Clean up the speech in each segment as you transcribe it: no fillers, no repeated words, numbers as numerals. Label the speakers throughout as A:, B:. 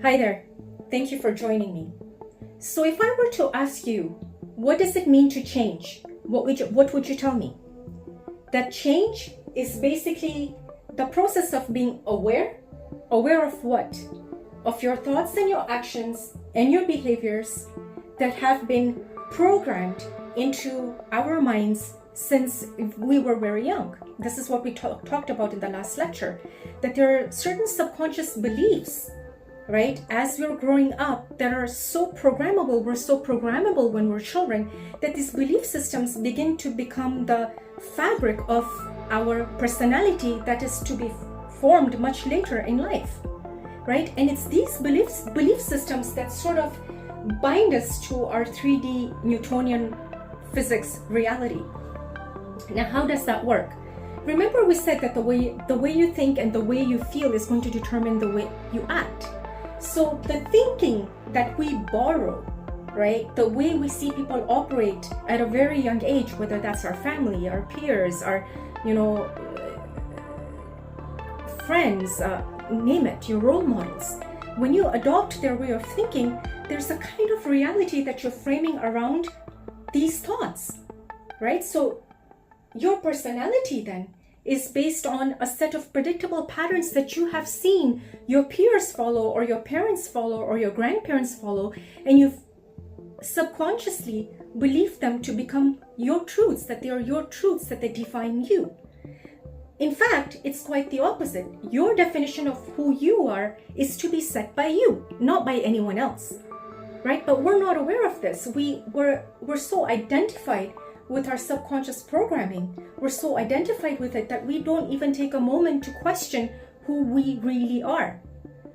A: Hi there. Thank you for joining me. So if I were to ask you, what does it mean to change? What would you tell me? That change is basically the process of being aware. Aware of what? Of your thoughts and your actions and your behaviors that have been programmed into our minds since we were very young. This is what we talked about in the last lecture, that there are certain subconscious beliefs, right, as we're growing up that are so programmable. We're so programmable when we're children that these belief systems begin to become the fabric of our personality that is to be formed much later in life, right? And it's these belief systems that sort of bind us to our 3D Newtonian physics reality. Now, how does that work? Remember, we said that the way you think and the way you feel is going to determine the way you act. So the thinking that we borrow, right, the way we see people operate at a very young age, whether that's our family, our peers, our, friends, name it, your role models. When you adopt their way of thinking, there's a kind of reality that you're framing around these thoughts, right? So your personality then is based on a set of predictable patterns that you have seen your peers follow, or your parents follow, or your grandparents follow, and you've subconsciously believed them to become your truths, that they are your truths, that they define you. In fact, it's quite the opposite. Your definition of who you are is to be set by you, not by anyone else, right? But we're not aware of this. We're so identified with our subconscious programming. We're so identified with it that we don't even take a moment to question who we really are,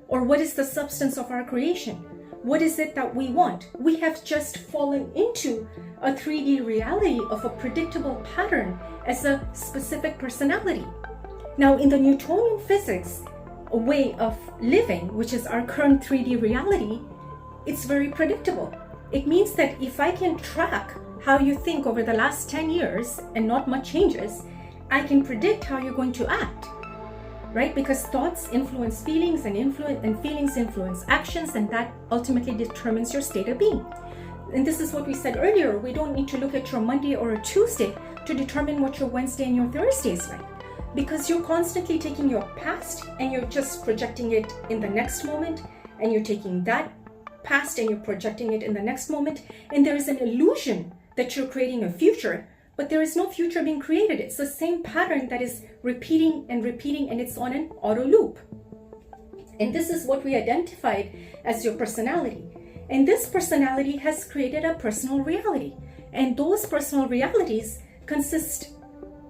A: or what is the substance of our creation. What is it that we want? We have just fallen into a 3D reality of a predictable pattern as a specific personality. Now, in the Newtonian physics way of living, which is our current 3D reality, it's very predictable. It means that if I can track how you think over the last 10 years and not much changes, I can predict how you're going to act, right? Because thoughts influence feelings, and feelings influence actions, and that ultimately determines your state of being. And this is what we said earlier. We don't need to look at your Monday or a Tuesday to determine what your Wednesday and your Thursday is like, because you're constantly taking your past and you're just projecting it in the next moment, and you're taking that past and you're projecting it in the next moment, and there is an illusion that you're creating a future, but there is no future being created. It's the same pattern that is repeating and repeating, and it's on an auto loop. And this is what we identified as your personality. And this personality has created a personal reality. And those personal realities consist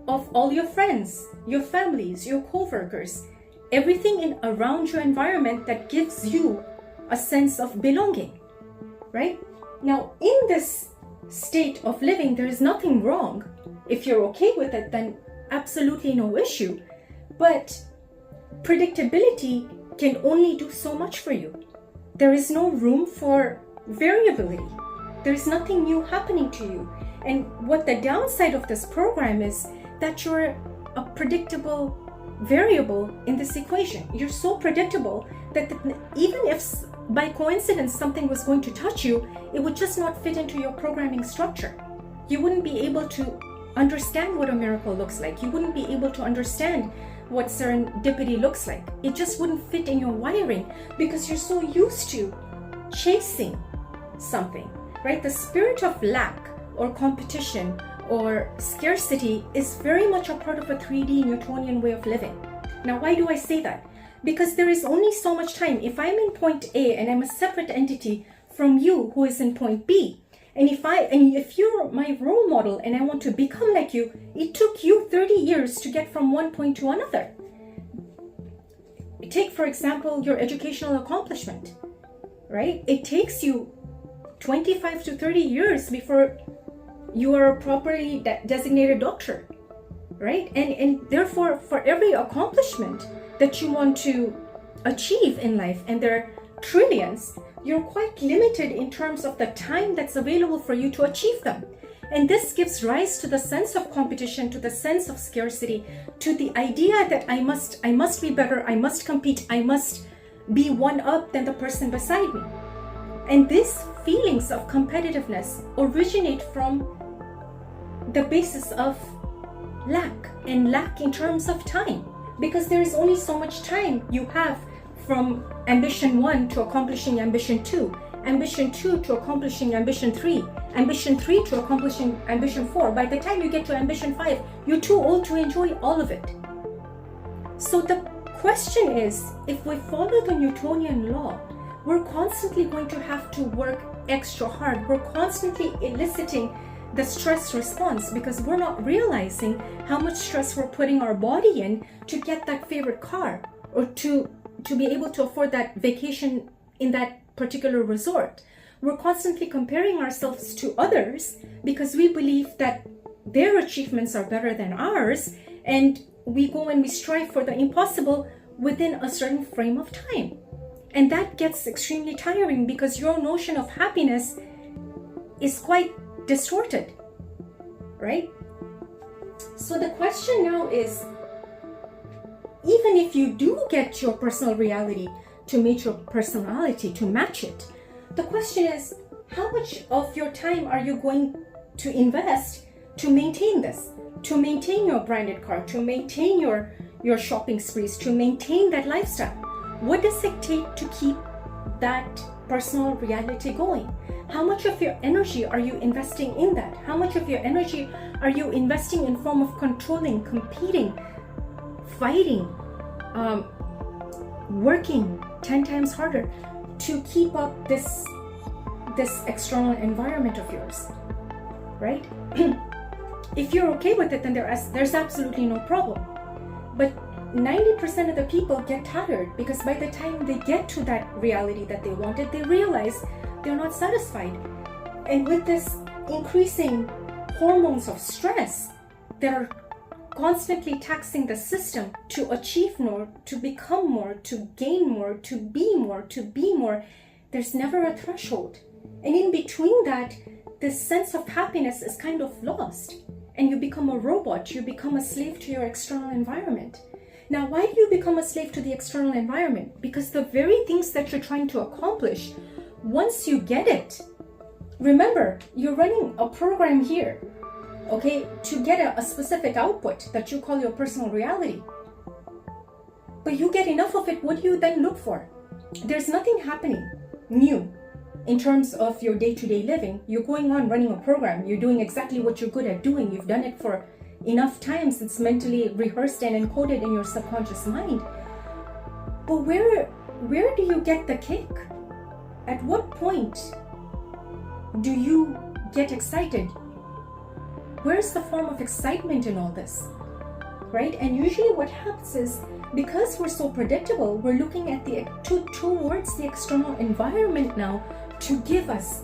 A: of all your friends, your families, your co-workers, everything in around your environment that gives you a sense of belonging, right? Now, in this state of living, there is nothing wrong. If you're okay with it, then absolutely no issue. But predictability can only do so much for you. There is no room for variability. There is nothing new happening to you. And what the downside of this program is that you're a predictable variable in this equation. You're so predictable that even if by coincidence something was going to touch you, it would just not fit into your programming structure. You wouldn't be able to understand what a miracle looks like. You wouldn't be able to understand what serendipity looks like. It just wouldn't fit in your wiring because you're so used to chasing something, right? The spirit of lack or competition or scarcity is very much a part of a 3D Newtonian way of living. Now, why do I say that? Because there is only so much time. If I'm in point A and I'm a separate entity from you who is in point B, and if you're my role model and I want to become like you, it took you 30 years to get from one point to another. Take, for example, your educational accomplishment, right? It takes you 25 to 30 years before you are a properly designated doctor, right? And therefore, for every accomplishment that you want to achieve in life, and there are trillions, you're quite limited in terms of the time that's available for you to achieve them. And this gives rise to the sense of competition, to the sense of scarcity, to the idea that I must be better, I must compete, I must be one up than the person beside me. And these feelings of competitiveness originate from the basis of lack, and lack in terms of time, because there is only so much time you have from ambition 1 to accomplishing ambition 2, ambition 2 to accomplishing ambition 3, ambition 3 to accomplishing ambition 4. By the time you get to ambition 5, you're too old to enjoy all of it. So the question is, if we follow the Newtonian law, we're constantly going to have to work extra hard. We're constantly eliciting the stress response because we're not realizing how much stress we're putting our body in to get that favorite car, or to be able to afford that vacation in that particular resort. We're constantly comparing ourselves to others because we believe that their achievements are better than ours, and we go and we strive for the impossible within a certain frame of time. And that gets extremely tiring because your notion of happiness is quite distorted, right? So the question now is, even if you do get your personal reality to meet your personality, to match it, the question is, how much of your time are you going to invest to maintain this, to maintain your branded car, to maintain your shopping sprees, to maintain that lifestyle? What does it take to keep that personal reality going? How much of your energy are you investing in that? How much of your energy are you investing in form of controlling, competing, fighting, working 10 times harder to keep up this external environment of yours, right? If you're okay with it, then there's absolutely no problem. But 90% of the people get tired because by the time they get to that reality that they wanted, they realize they're not satisfied. And with this increasing hormones of stress that are constantly taxing the system to achieve more, to become more, to gain more, to be more, to be more, there's never a threshold. And in between that, this sense of happiness is kind of lost. And you become a robot, you become a slave to your external environment. Now, why do you become a slave to the external environment? Because the very things that you're trying to accomplish, once you get it, remember, you're running a program here, okay, to get a specific output that you call your personal reality. But you get enough of it, what do you then look for? There's nothing happening new in terms of your day-to-day living. You're going on running a program. You're doing exactly what you're good at doing. You've done it for enough times. It's mentally rehearsed and encoded in your subconscious mind. But where do you get the kick? At what point do you get excited? Where's the form of excitement in all this, right? And usually what happens is, because we're so predictable, we're looking at towards the external environment now to give us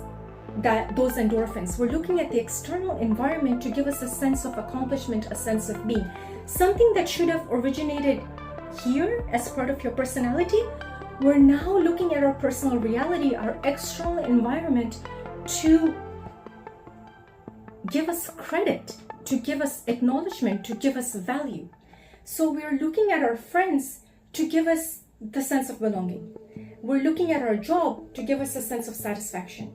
A: those endorphins. We're looking at the external environment to give us a sense of accomplishment, a sense of being. Something that should have originated here as part of your personality, we're now looking at our personal reality, our external environment, to give us credit, to give us acknowledgement, to give us value. So we're looking at our friends to give us the sense of belonging. We're looking at our job to give us a sense of satisfaction.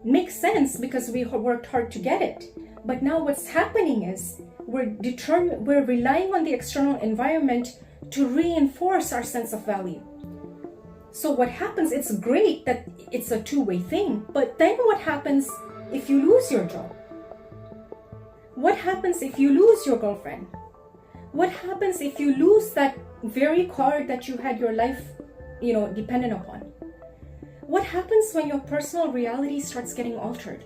A: Makes sense because we worked hard to get it. But now what's happening is we're relying on the external environment to reinforce our sense of value. So what happens, it's great that it's a two-way thing, but then what happens if you lose your job? What happens if you lose your girlfriend? What happens if you lose that very car that you had your life, dependent upon? What happens when your personal reality starts getting altered?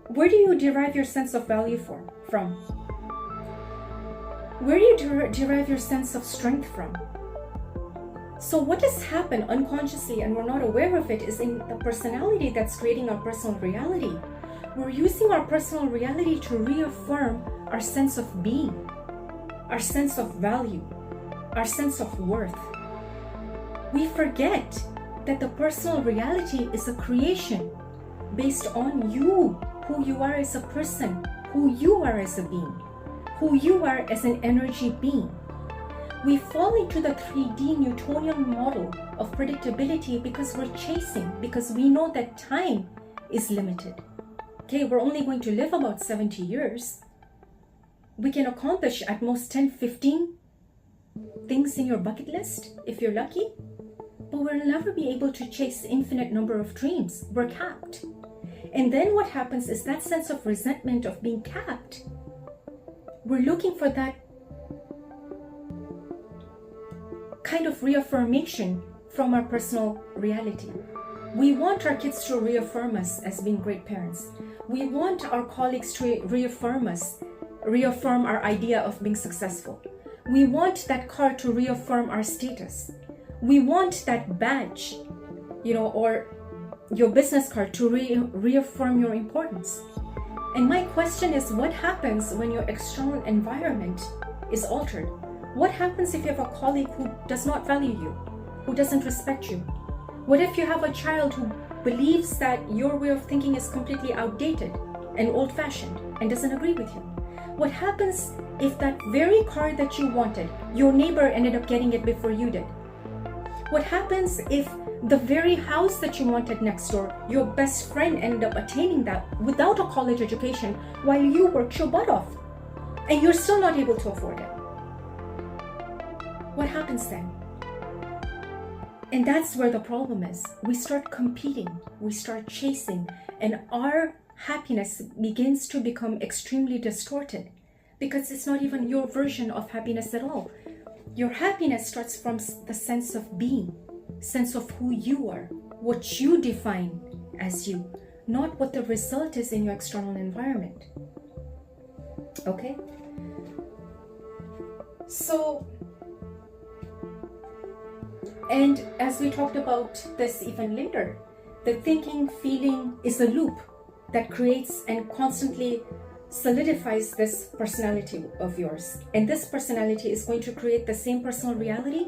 A: Where do you derive your sense of value from? Where do you derive your sense of strength from? So what has happened unconsciously, and we're not aware of it, is in the personality that's creating our personal reality. We're using our personal reality to reaffirm our sense of being, our sense of value, our sense of worth. We forget that the personal reality is a creation based on you, who you are as a person, who you are as a being, who you are as an energy being. We fall into the 3D Newtonian model of predictability because we're chasing, because we know that time is limited. Okay, we're only going to live about 70 years. We can accomplish at most 10, 15 things in your bucket list if you're lucky, but we'll never be able to chase infinite number of dreams. We're capped. And then what happens is that sense of resentment of being capped. We're looking for that kind of reaffirmation from our personal reality. We want our kids to reaffirm us as being great parents. We want our colleagues to reaffirm us, reaffirm our idea of being successful. We want that car to reaffirm our status. We want that badge, or your business card to reaffirm your importance. And my question is, what happens when your external environment is altered? What happens if you have a colleague who does not value you, who doesn't respect you? What if you have a child who believes that your way of thinking is completely outdated and old-fashioned and doesn't agree with you? What happens if that very car that you wanted, your neighbor ended up getting it before you did? What happens if the very house that you wanted next door, your best friend ended up attaining that without a college education while you worked your butt off and you're still not able to afford it? What happens then? And that's where the problem is. We start competing, we start chasing, and our happiness begins to become extremely distorted because it's not even your version of happiness at all. Your happiness starts from the sense of being, sense of who you are, what you define as you, not what the result is in your external environment. Okay? So, and as we talked about this even later, the thinking, feeling is a loop that creates and constantly solidifies this personality of yours. And this personality is going to create the same personal reality,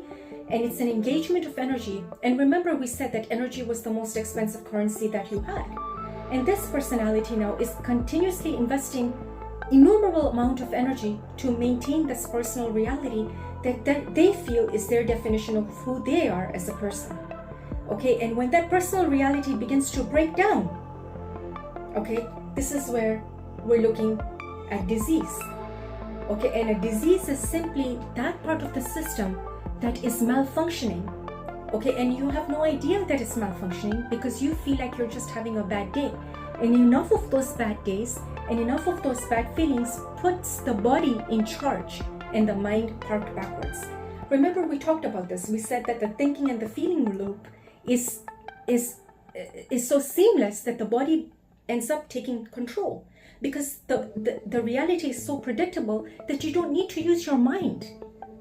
A: and it's an engagement of energy. And remember, we said that energy was the most expensive currency that you had. And this personality now is continuously investing innumerable amount of energy to maintain this personal reality that they feel is their definition of who they are as a person. Okay, and when that personal reality begins to break down, okay, this is where we're looking at disease. Okay, and a disease is simply that part of the system that is malfunctioning. Okay, and you have no idea that it's malfunctioning because you feel like you're just having a bad day. And enough of those bad days and enough of those bad feelings puts the body in charge and the mind parked backwards. Remember, we talked about this. We said that the thinking and the feeling loop is so seamless that the body ends up taking control because the reality is so predictable that you don't need to use your mind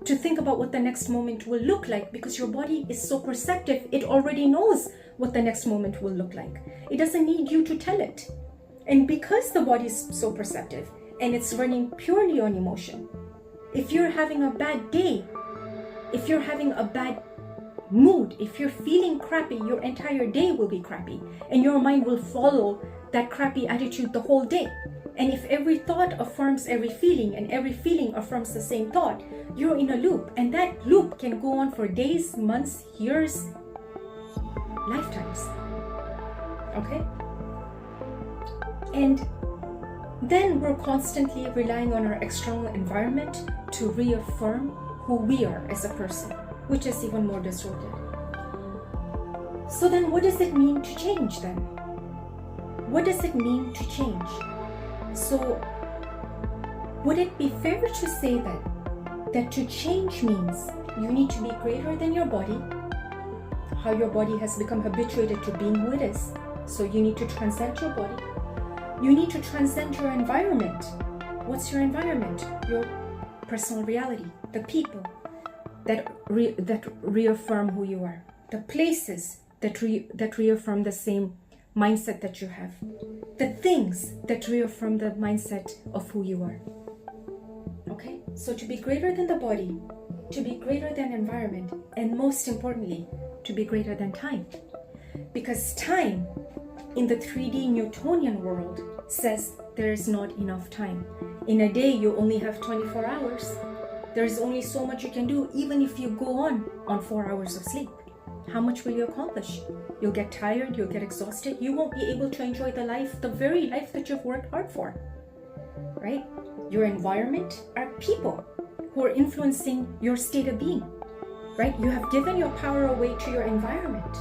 A: to think about what the next moment will look like because your body is so perceptive, it already knows what the next moment will look like. It doesn't need you to tell it. And because the body is so perceptive and it's running purely on emotion, if you're having a bad day, if you're having a bad mood, if you're feeling crappy, your entire day will be crappy and your mind will follow that crappy attitude the whole day. And if every thought affirms every feeling and every feeling affirms the same thought, you're in a loop, and that loop can go on for days, months, years, lifetimes. Okay? And then we're constantly relying on our external environment to reaffirm who we are as a person, which is even more distorted. So then what does it mean to change then? What does it mean to change? So would it be fair to say that to change means you need to be greater than your body, how your body has become habituated to being who it is, so you need to transcend your body. You need to transcend your environment. What's your environment? Your personal reality, the people that reaffirm who you are, the places that reaffirm the same mindset that you have, the things that reaffirm the mindset of who you are. Okay, so to be greater than the body, to be greater than environment, and most importantly, to be greater than time. Because time in the 3D Newtonian world says there is not enough time. In a day, you only have 24 hours. There's only so much you can do, even if you go on 4 hours of sleep. How much will you accomplish? You'll get tired, you'll get exhausted, you won't be able to enjoy the very life that you've worked hard for, right? Your environment are people who are influencing your state of being, right? You have given your power away to your environment,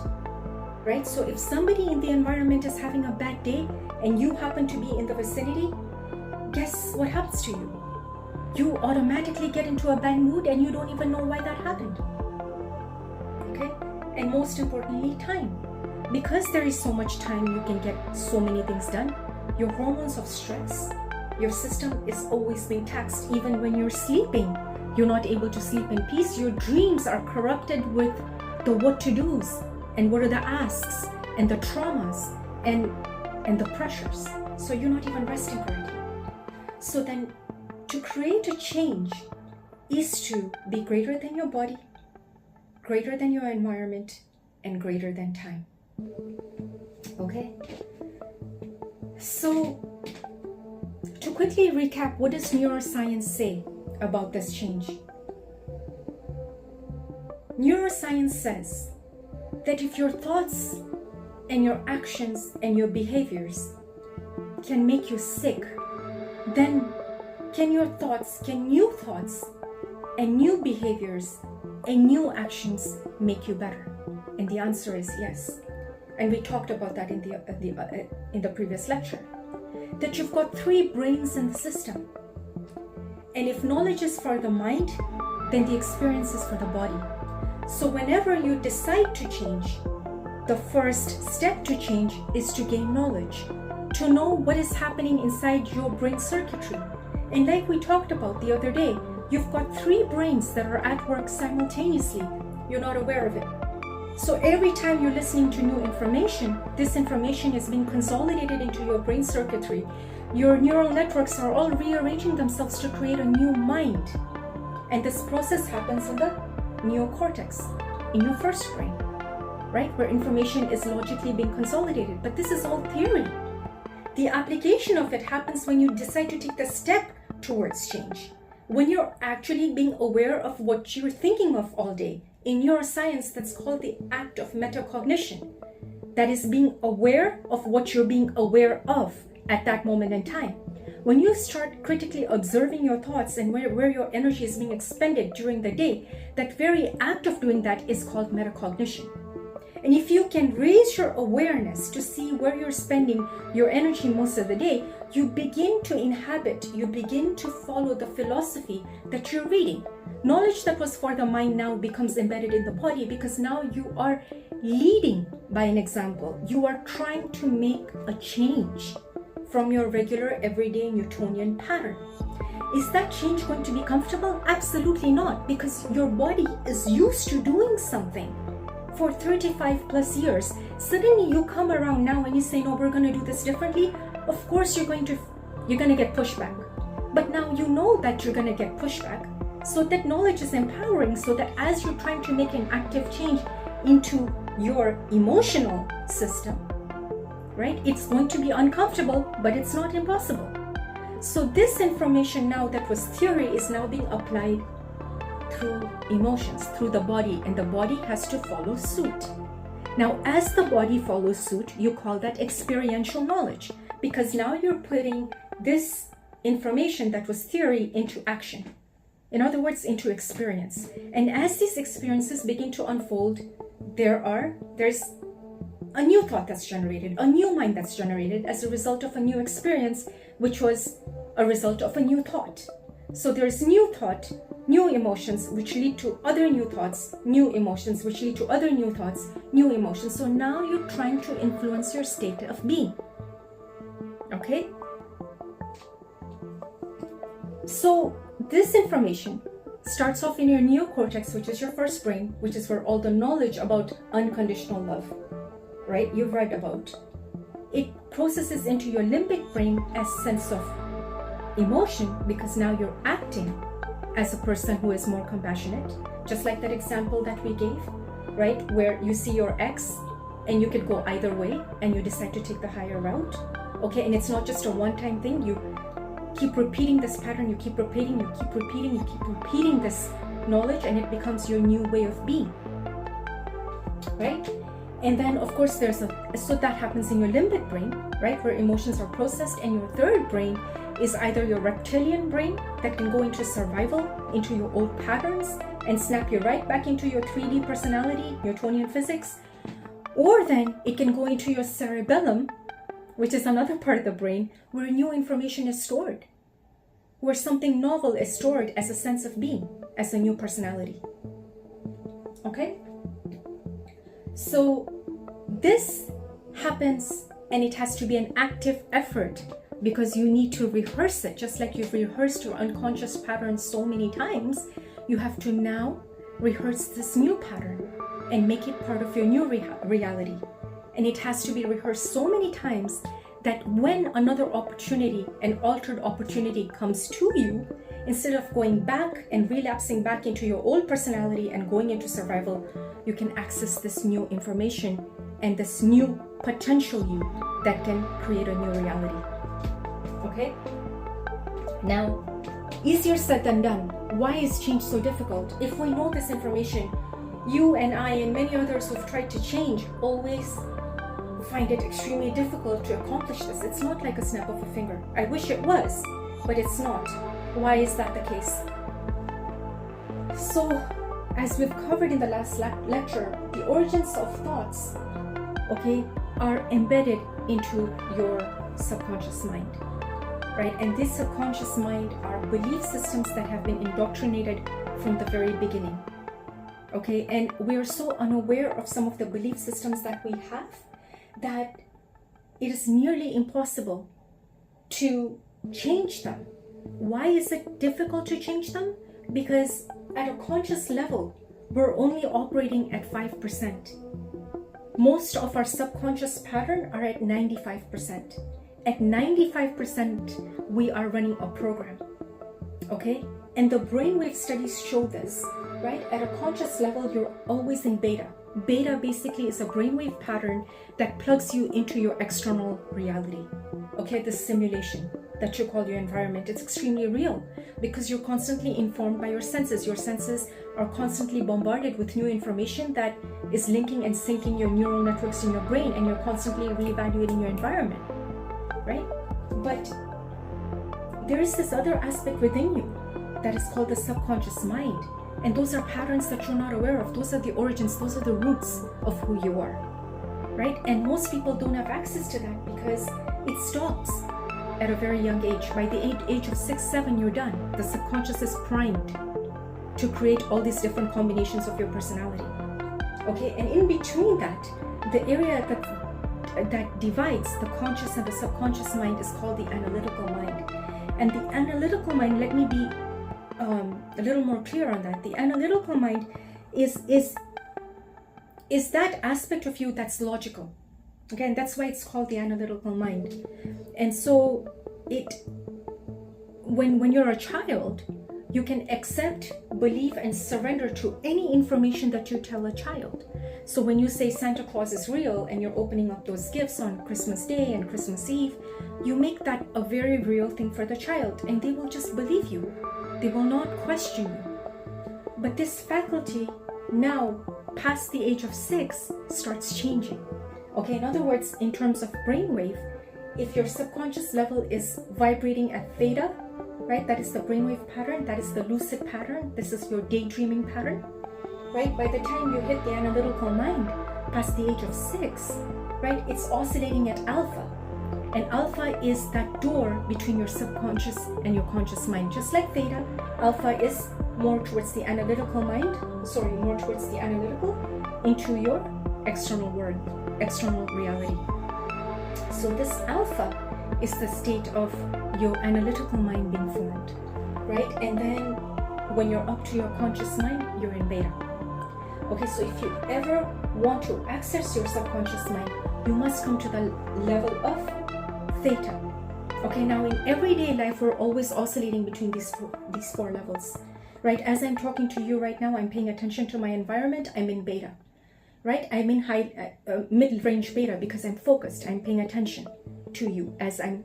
A: right? So if somebody in the environment is having a bad day and you happen to be in the vicinity, guess what happens to you? You automatically get into a bad mood and you don't even know why that happened. Okay? And most importantly, time. Because there is so much time, you can get so many things done. Your hormones of stress, your system is always being taxed. Even when you're sleeping, you're not able to sleep in peace. Your dreams are corrupted with the what to do's and what are the asks and the traumas and the pressures. So you're not even resting correctly. So then, to create a change is to be greater than your body, greater than your environment, and greater than time. Okay? So, to quickly recap, what does neuroscience say about this change? Neuroscience says that if your thoughts and your actions and your behaviors can make you sick, then can new thoughts and new behaviors and new actions make you better? And the answer is yes. And we talked about that in the previous lecture. That you've got 3 brains in the system. And if knowledge is for the mind, then the experience is for the body. So whenever you decide to change, the first step to change is to gain knowledge, to know what is happening inside your brain circuitry. And like we talked about the other day, you've got 3 brains that are at work simultaneously. You're not aware of it. So every time you're listening to new information, this information is being consolidated into your brain circuitry. Your neural networks are all rearranging themselves to create a new mind. And this process happens in the neocortex, in your first brain, right? Where information is logically being consolidated. But this is all theory. The application of it happens when you decide to take the step towards change. When you're actually being aware of what you're thinking of all day. In neuroscience, that's called the act of metacognition. That is being aware of what you're being aware of at that moment in time. When you start critically observing your thoughts and where your energy is being expended during the day, that very act of doing that is called metacognition. And if you can raise your awareness to see where you're spending your energy most of the day, you begin to inhabit, you begin to follow the philosophy that you're reading. Knowledge that was for the mind now becomes embedded in the body because now you are leading by an example. You are trying to make a change from your regular everyday Newtonian pattern. Is that change going to be comfortable? Absolutely not, because your body is used to doing something for 35 plus years. Suddenly you come around now and you say, no, we're going to do this differently. Of course you're going to get pushback. But now you know that you're going to get pushback. So that knowledge is empowering, so that as you're trying to make an active change into your emotional system, right? It's going to be uncomfortable, but it's not impossible. So this information now that was theory is now being applied through emotions, through the body, and the body has to follow suit. Now, as the body follows suit, you call that experiential knowledge, because now you're putting this information that was theory into action. In other words, into experience. And as these experiences begin to unfold, there's a new thought that's generated, a new mind that's generated as a result of a new experience, which was a result of a new thought. So there's new thought, new emotions, which lead to other new thoughts, new emotions, which lead to other new thoughts, new emotions. So now you're trying to influence your state of being. Okay? So this information starts off in your neocortex, which is your first brain, which is where all the knowledge about unconditional love, right, you've read about. It processes into your limbic brain as sense of emotion, because now you're acting as a person who is more compassionate, just like that example that we gave, right, where you see your ex and you could go either way and you decide to take the higher route. Okay, and it's not just a one-time thing. You keep repeating this pattern, you keep repeating, you keep repeating, you keep repeating this knowledge, and it becomes your new way of being, right? And then of course so that happens in your limbic brain, right, where emotions are processed. And your third brain is either your reptilian brain that can go into survival, into your old patterns, and snap you right back into your 3D personality, Newtonian physics. Or then it can go into your cerebellum, which is another part of the brain, where new information is stored, where something novel is stored as a sense of being, as a new personality. Okay? So this happens, and it has to be an active effort, because you need to rehearse it. Just like you've rehearsed your unconscious patterns so many times, you have to now rehearse this new pattern and make it part of your new reality. And it has to be rehearsed so many times that when another opportunity, an altered opportunity, comes to you, instead of going back and relapsing back into your old personality and going into survival, you can access this new information and this new potential you that can create a new reality. Okay? Now, easier said than done. Why is change so difficult? If we know this information, you and I and many others who've tried to change always find it extremely difficult to accomplish this. It's not like a snap of a finger. I wish it was, but it's not. Why is that the case? So, as we've covered in the last lecture, the origins of thoughts, okay, are embedded into your subconscious mind, right? And this subconscious mind are belief systems that have been indoctrinated from the very beginning, okay? And we're so unaware of some of the belief systems that we have that it is nearly impossible to change them. Why is it difficult to change them? Because at a conscious level, we're only operating at 5%. Most of our subconscious pattern are at 95%. At 95%, we are running a program, okay? And the brainwave studies show this, right? At a conscious level, you're always in beta. Beta basically is a brainwave pattern that plugs you into your external reality, okay? The simulation that you call your environment. It's extremely real because you're constantly informed by your senses. Your senses are constantly bombarded with new information that is linking and syncing your neural networks in your brain, and you're constantly reevaluating your environment, right? But there is this other aspect within you that is called the subconscious mind. And those are patterns that you're not aware of. Those are the origins, those are the roots of who you are, right? And most people don't have access to that because it stops at a very young age. By the age of 6, 7, you're done. The subconscious is primed to create all these different combinations of your personality, okay? And in between that, the area that divides the conscious and the subconscious mind is called the analytical mind. And the analytical mind, let me be a little more clear on that. The analytical mind is that aspect of you that's logical. Again, that's why it's called the analytical mind. And so when you're a child, you can accept, believe, and surrender to any information that you tell a child. So when you say Santa Claus is real and you're opening up those gifts on Christmas Day and Christmas Eve, you make that a very real thing for the child, and they will just believe you. They will not question you. But this faculty now, past the age of 6, starts changing. Okay, in other words, in terms of brainwave, if your subconscious level is vibrating at theta, right, that is the brainwave pattern, that is the lucid pattern, this is your daydreaming pattern, right? By the time you hit the analytical mind, past the age of 6, right, it's oscillating at alpha. And alpha is that door between your subconscious and your conscious mind. Just like theta, alpha is more towards the analytical mind, more towards the analytical into your external world, external reality. So this alpha is the state of your analytical mind being formed, right? And then when you're up to your conscious mind, you're in beta. Okay, so if you ever want to access your subconscious mind, you must come to the level of theta. Okay, now in everyday life, we're always oscillating between these four levels, right? As I'm talking to you right now, I'm paying attention to my environment, I'm in beta, right? I'm in high, mid-range beta because I'm focused, I'm paying attention to you as I'm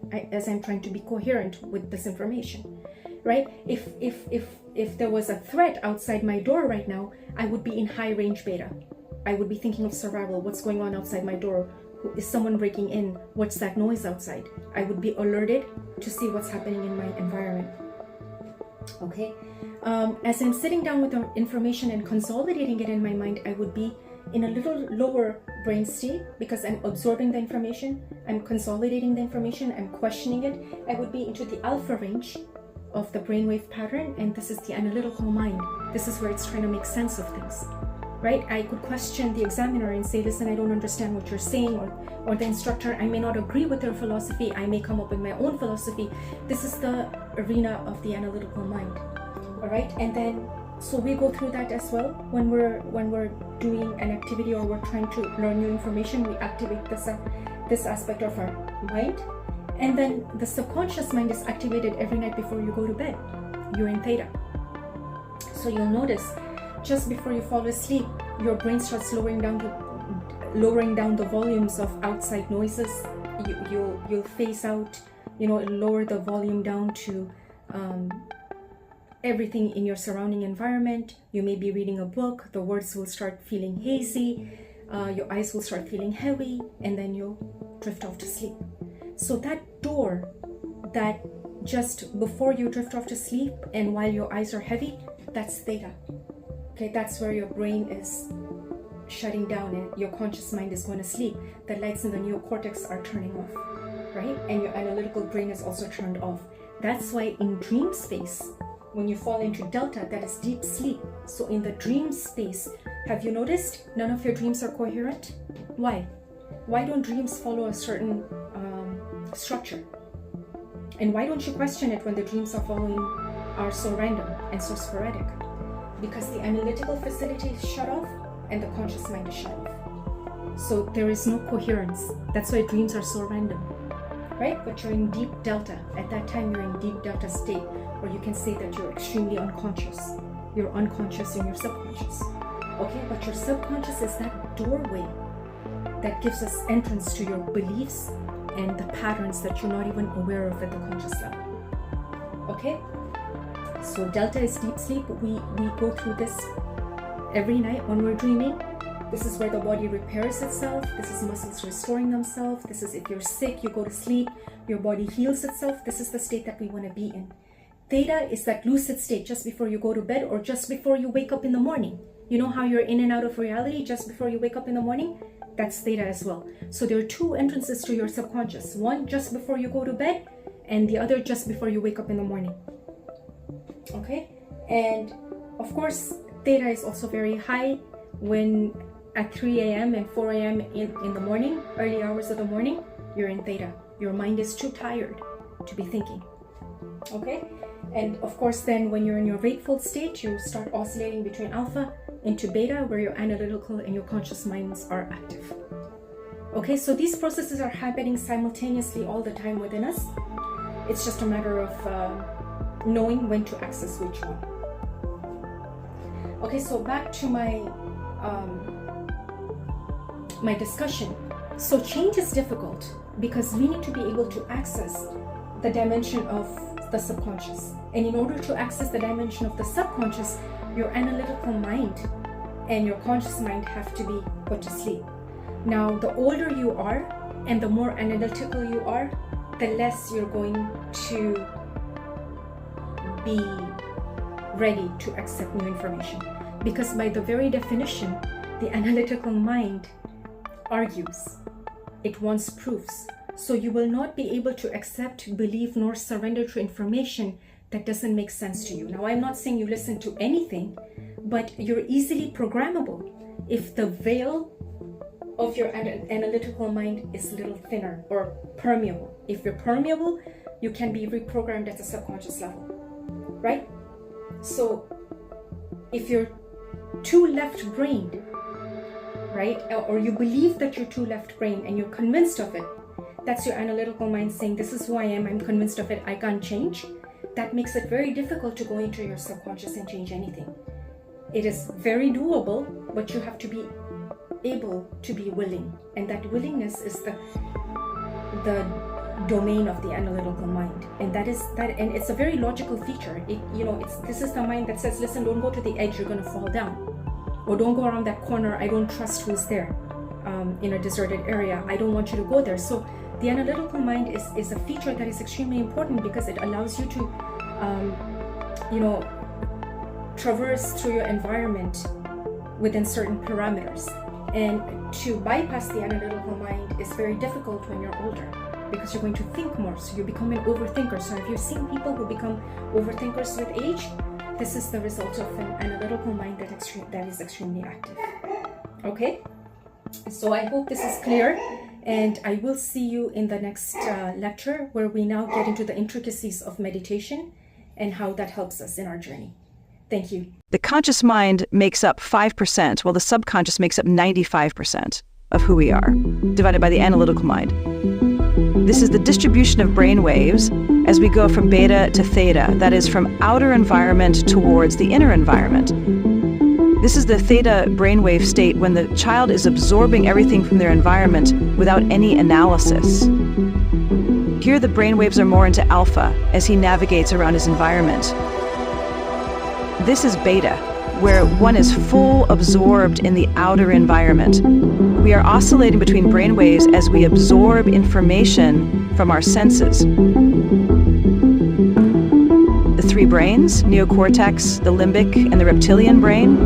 A: trying to be coherent with this information, right? If there was a threat outside my door right now, I would be in high range beta. I would be thinking of survival. What's going on outside my door? Is someone breaking in? What's that noise outside? I would be alerted to see what's happening in my environment. Okay, as I'm sitting down with the information and consolidating it in my mind, I would be in a little lower brain state because I'm absorbing the information, I'm consolidating the information, I'm questioning it. I would be into the alpha range of the brainwave pattern, and this is the analytical mind. This is where it's trying to make sense of things, right? I could question the examiner and say, listen, I don't understand what you're saying, or the instructor, I may not agree with their philosophy, I may come up with my own philosophy. This is the arena of the analytical mind, all right? And then, so we go through that as well. When we're doing an activity or we're trying to learn new information, we activate this aspect of our mind. And then the subconscious mind is activated every night before you go to bed. You're in theta. So you'll notice just before you fall asleep, your brain starts lowering down the volumes of outside noises. You'll phase out, lower the volume down to everything in your surrounding environment. You may be reading a book, the words will start feeling hazy, your eyes will start feeling heavy, and then you'll drift off to sleep. So that door, that just before you drift off to sleep and while your eyes are heavy, that's theta. Okay, that's where your brain is shutting down and your conscious mind is going to sleep. The lights in the neocortex are turning off, right? And your analytical brain is also turned off. That's why in dream space, when you fall into delta, that is deep sleep. So in the dream space, have you noticed none of your dreams are coherent? Why? Why don't dreams follow a certain structure? And why don't you question it when the dreams are so random and so sporadic? Because the analytical facility is shut off and the conscious mind is shut off. So there is no coherence. That's why dreams are so random, right? But you're in deep delta. At that time, you're in deep delta state, where you can say that you're extremely unconscious. You're unconscious in your subconscious. Okay, but your subconscious is that doorway that gives us entrance to your beliefs and the patterns that you're not even aware of at the conscious level. Okay? So delta is deep sleep. We go through this every night when we're dreaming. This is where the body repairs itself. This is muscles restoring themselves. This is if you're sick, you go to sleep, your body heals itself. This is the state that we want to be in. Theta is that lucid state just before you go to bed or just before you wake up in the morning. You know how you're in and out of reality just before you wake up in the morning? That's theta as well. So there are two entrances to your subconscious. One just before you go to bed and the other just before you wake up in the morning. Okay? And of course, theta is also very high when at 3 a.m. and 4 a.m. in the morning, early hours of the morning, you're in theta. Your mind is too tired to be thinking. Okay? And of course, then when you're in your wakeful state, you start oscillating between alpha into beta, where your analytical and your conscious minds are active. Okay, so these processes are happening simultaneously all the time within us. It's just a matter of knowing when to access which one. Okay, so back to my discussion. So change is difficult because we need to be able to access the dimension of the subconscious. And in order to access the dimension of the subconscious, your analytical mind and your conscious mind have to be put to sleep. Now, the older you are and the more analytical you are, the less you're going to be ready to accept new information. Because by the very definition, the analytical mind argues. It wants proofs. So you will not be able to accept, believe, nor surrender to information that doesn't make sense to you. Now, I'm not saying you listen to anything, but you're easily programmable if the veil of your analytical mind is a little thinner or permeable. If you're permeable, you can be reprogrammed at the subconscious level, right? So if you're too left-brained, right, or you believe that you're too left-brained and you're convinced of it, that's your analytical mind saying, this is who I am, I'm convinced of it, I can't change. That makes it very difficult to go into your subconscious and change anything. It is very doable, but you have to be able to be willing. And that willingness is the domain of the analytical mind, and and it's a very logical feature. This is the mind that says, listen, don't go to the edge, you're going to fall down, or don't go around that corner, I don't trust who's there in a deserted area, I don't want you to go there. So the analytical mind is a feature that is extremely important because it allows you to traverse through your environment within certain parameters. And to bypass the analytical mind is very difficult when you're older, because you're going to think more, so you become an overthinker. So if you've seen people who become overthinkers with age, this is the result of an analytical mind that is extremely active. Okay, so I hope this is clear, and I will see you in the next lecture, where we now get into the intricacies of meditation and how that helps us in our journey. Thank you.
B: The conscious mind makes up 5%, while the subconscious makes up 95% of who we are, divided by the analytical mind. This is the distribution of brain waves as we go from beta to theta, that is, from outer environment towards the inner environment. This is the theta brainwave state when the child is absorbing everything from their environment without any analysis. Here the brainwaves are more into alpha as he navigates around his environment. This is beta, where one is full absorbed in the outer environment. We are oscillating between brainwaves as we absorb information from our senses. The three brains, neocortex, the limbic, and the reptilian brain.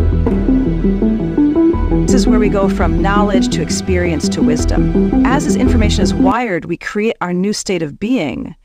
B: This is where we go from knowledge to experience to wisdom. As this information is wired, we create our new state of being,